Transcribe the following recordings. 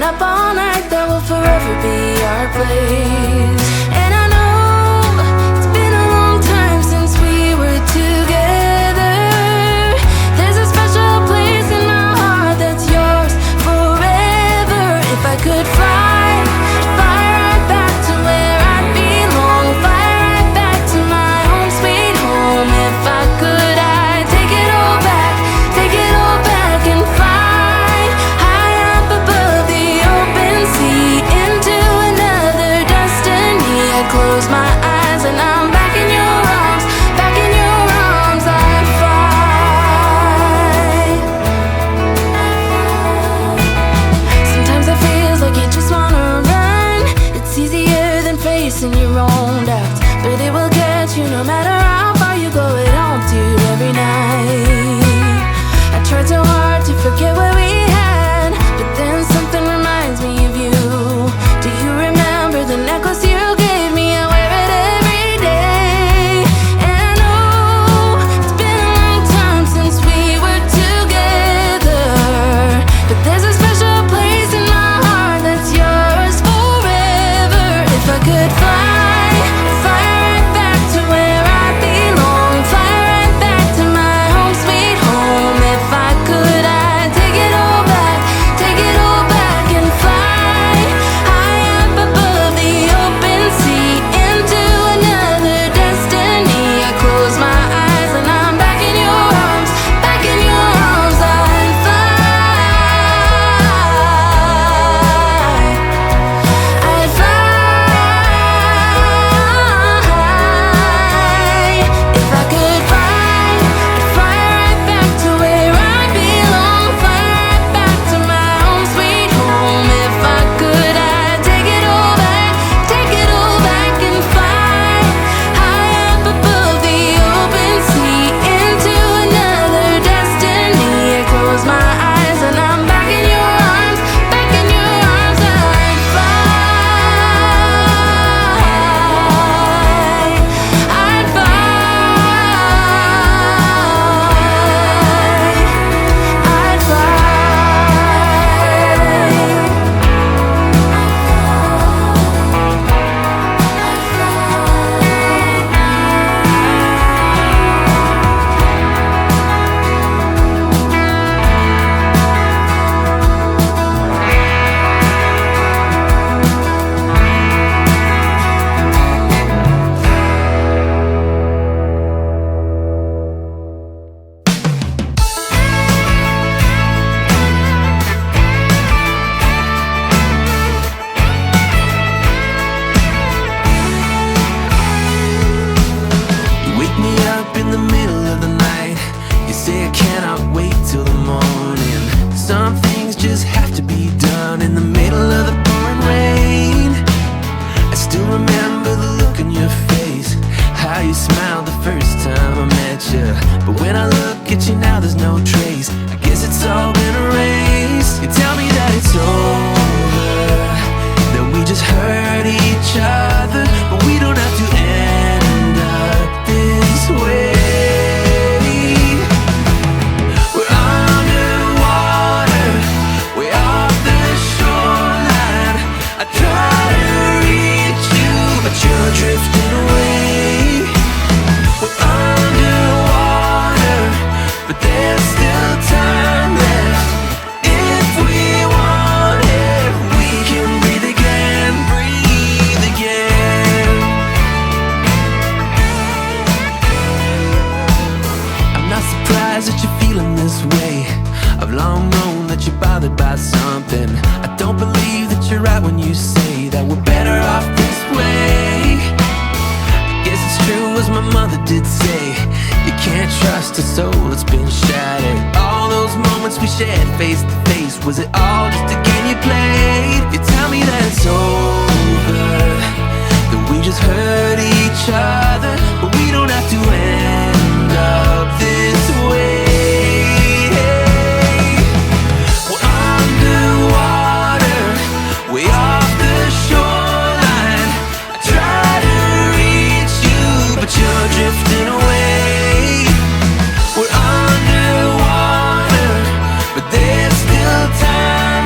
up all night, that will forever be our place. And I know it's been a long time since we were together. There's a special place in my heart that's yours forever. If I could fly right back to where I belong, fly right back to my home sweet home. If I could, I'd take it all back, take it all back and fly high up above the open sea into another destiny. I close my eyes and I'm back in your arms, back in your arms. I'd fly. Sometimes it feels like you just wanna run. It's easier than facing your own doubts, but it will get you no matter how far you go. It haunts you every night. I tried so hard to forget what we had, but then something reminds me of you. Do you remember the necklace you gave me? I wear it every day. And I know it's been a long time since we were together, but there's a special place in my heart that's yours forever. If I could fly right back to where I belong, fly right back to my home sweet home. If I could, I'd take it all back, take it all back and fly high up above the open sea into another destiny. I close my eyes and I'm back in your arms, back in your arms. I'd fly, I'd fly. If I could fly, I'd fly right back to where I belong, fly right back to my home sweet home. If I could, I'd take it all back, take it all back and fly high up above the open sea into another destiny. I close my eyes and I'm back in your arms, back in your arms. I'd fly, I'd fly, I'd fly. You wake me up in the middle of the night. You say I cannot wait till the morning. Some things just have to be done in the middle of the pouring rain. I still remember the look on your face, how you smiled the first time I met you. But when I look at you now, there's no trace. I guess it's all been erased. You tell me that it's over, that we just hurt each other, but we don't have to end up this way. We're underwater, way off the shoreline. I try to reach you, but you're drifting away. We're underwater, but there's still time left. If we want it, we can breathe again, breathe again. I'm not surprised that you're feeling this way. I've long known that you're bothered by something. I don't believe that you're right when you say that we're better off this way. I guess it's true as my mother did say, you can't trust a soul that's been shattered. All those moments we shared face to face, was it all just a game you played? You tell me that it's over, that we just hurt each other, but we don't have to end up this way. We're underwater, way off the shoreline. I try to reach you, but you're drifting away. We're underwater, but there's still time.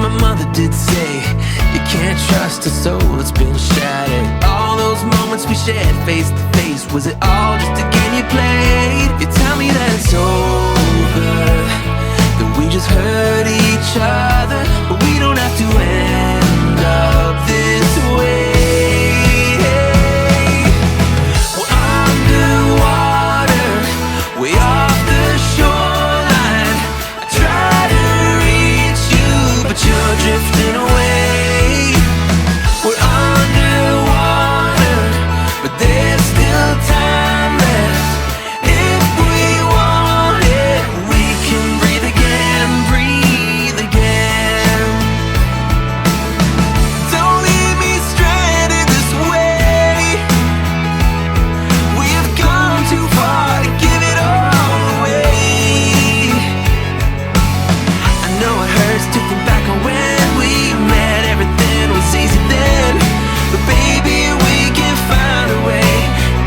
my mother did say, you can't trust a soul that's been shattered. All those moments we shared face to face, was it all just a game you played? You tell me that it's over, that we just hurt each other, but we don't have to end up this way. We're underwater, way off the shoreline. I try to reach you, but you're drifting away. We're underwater, but there's still time left. If we want it, we can breathe again, breathe again. Don't leave me stranded this way. We have gone too far to give it all away. I know it hurts to think back on when we met. Everything was easy then, but baby, we can find a way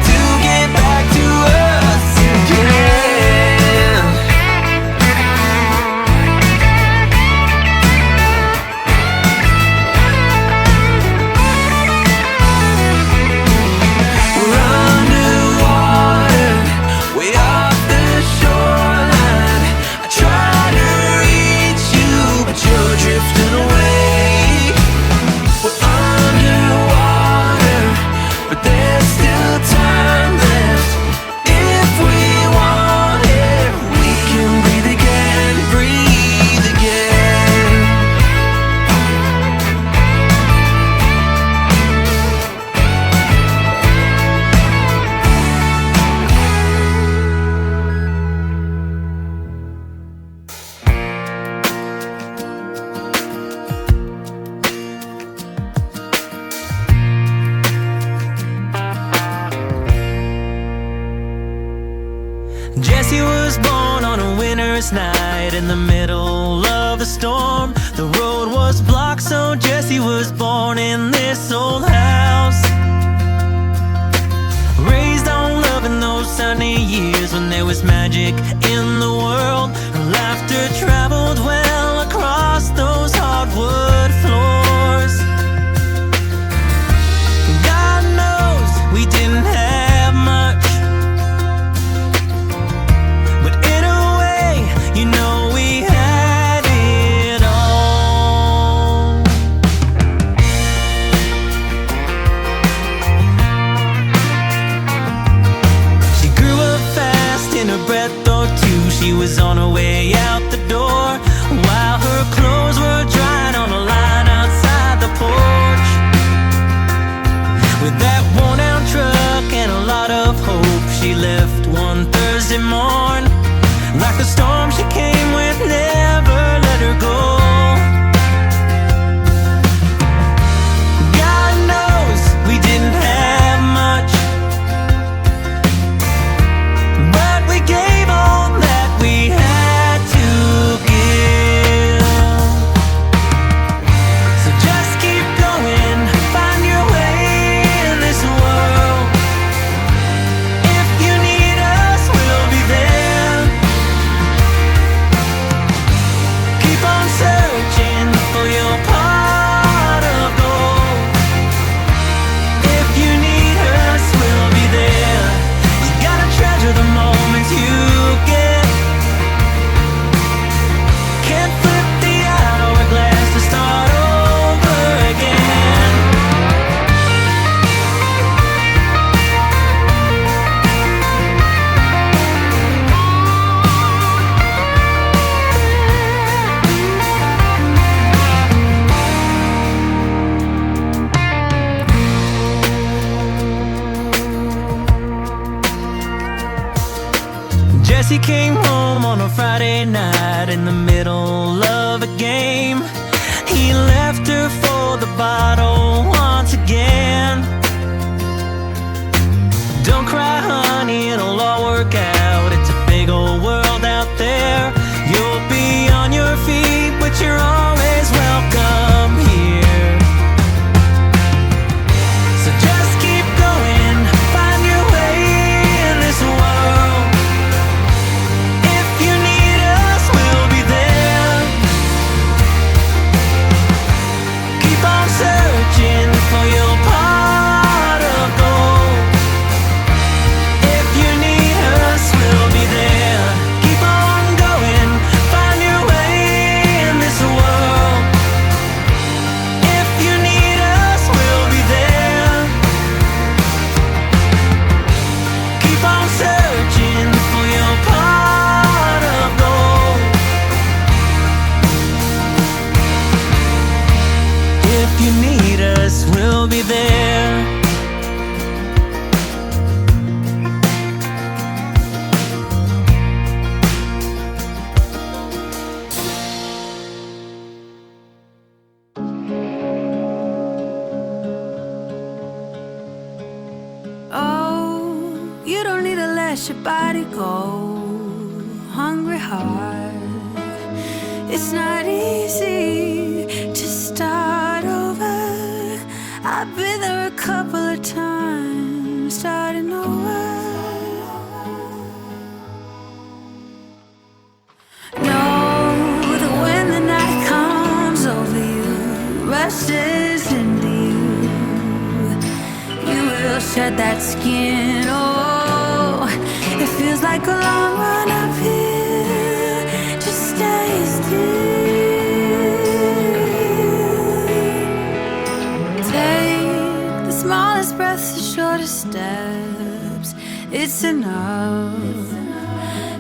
to get back to us again. We're underwater, way off the shoreline. I try to reach you, but you're drifting away. We're underwater, but there's still time left. If we want it, we can breathe again, breathe again. Jesse was born on a winter's night in the middle of a storm. The road was blocked, so Jesse was born in this old house. Raised on love in those sunny years when there was magic in the world. Her laughter traveled well across those hardwood floors. God knows we didn't have much, but in a way, you know we had it all. She grew up fast, in a breath or two she was on her way out the door, while her clothes were drying on a line outside the porch. With that worn-out truck and a lot of hope, she left one Thursday morn. Like the storm she came with, never let her go. God knows we didn't have much, but we gave all that we had to give. So just keep going, find your way in this world. If you need us, we'll be there. Keep on searching for your pot of gold. If you need us, we'll be there. You gotta treasure the moments you get. Can't flip the hourglass to start over again. Jesse came home on a Friday night in the middle of a game. He left her for the bottle once again. Don't cry, honey, it'll all work out. It's a big old world out there. You'll be on your feet, but you're always welcome here. So just keep going, find your way in this world. If you need us, we'll be there. will be there. Oh, you don't need to let your body go. Hungry heart, it's not easy to start over. I've been there a couple of times, starting over. Know that when the night comes over you, rushes into you will shed that skin. Oh, it feels like a long run uphill. Just stay still. Take the smallest breaths, the shortest steps. It's enough.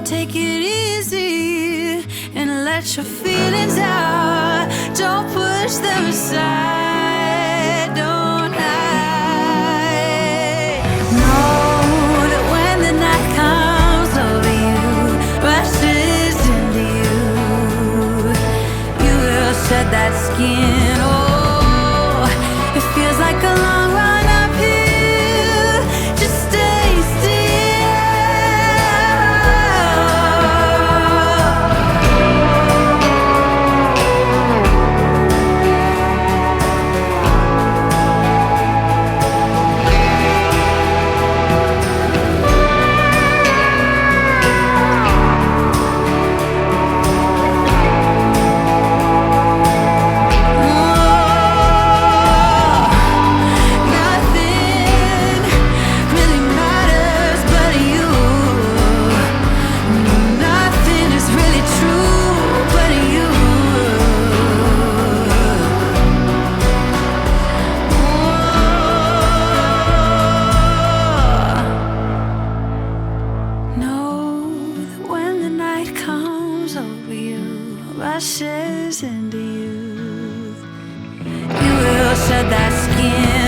Take it easy and let your feelings out. Don't push them aside. Don't hide. Know that when the night comes over you, rushes into you will shed that skin. Oh, it feels like a long run uphill. Just stay still. Rushes into you will shed that skin.